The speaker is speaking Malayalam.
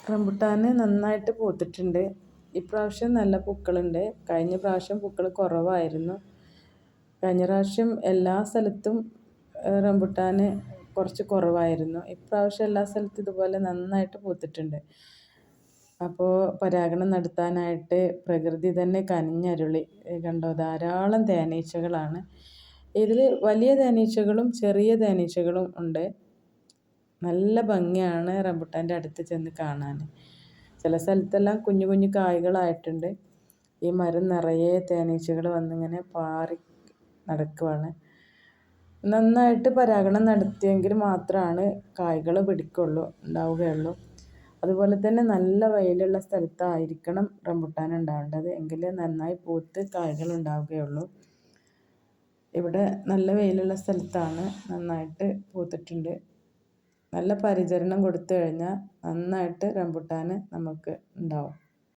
റംബുട്ടാൻ നന്നായിട്ട് പൂത്തിട്ടുണ്ട്. ഇപ്രാവശ്യം നല്ല പൂക്കളുണ്ട്. കഴിഞ്ഞ പ്രാവശ്യം പൂക്കൾ കുറവായിരുന്നു. കഴിഞ്ഞ പ്രാവശ്യം എല്ലാ സ്ഥലത്തും റംബുട്ടാൻ കുറച്ച് കുറവായിരുന്നു. ഇപ്രാവശ്യം എല്ലാ സ്ഥലത്തും ഇതുപോലെ നന്നായിട്ട് പൂത്തിട്ടുണ്ട്. അപ്പോൾ പരാഗണം നടത്താനായിട്ട് പ്രകൃതി തന്നെ കനിഞ്ഞരുളി. കണ്ടോ, ധാരാളം തേനീച്ചകളാണ്. ഇതിൽ വലിയ തേനീച്ചകളും ചെറിയ തേനീച്ചകളും ഉണ്ട്. നല്ല ഭംഗിയാണ് റംബുട്ടാൻ്റെ അടുത്ത് ചെന്ന് കാണാൻ. ചില സ്ഥലത്തെല്ലാം കുഞ്ഞു കുഞ്ഞു കായ്കളായിട്ടുണ്ട്. ഈ മരം നിറയെ തേനീച്ചകൾ വന്നിങ്ങനെ പാറി നടക്കുവാണ്. നന്നായിട്ട് പരാഗണം നടത്തിയെങ്കിൽ മാത്രമാണ് കായ്കൾ ഉണ്ടാവുകയുള്ളൂ. അതുപോലെ തന്നെ നല്ല വെയിലുള്ള സ്ഥലത്തായിരിക്കണം റംബുട്ടാൻ ഉണ്ടാവേണ്ടത്. എങ്കിലേ നന്നായി പൂത്ത് കായ്കൾ ഉണ്ടാവുകയുള്ളൂ. ഇവിടെ നല്ല വെയിലുള്ള സ്ഥലത്താണ്. നന്നായിട്ട് പൂത്തിട്ടുണ്ട്. നല്ല പരിചരണം കൊടുത്തു കഴിഞ്ഞാൽ നന്നായിട്ട് റംബുട്ടാൻ നമുക്ക് ഉണ്ടാവും.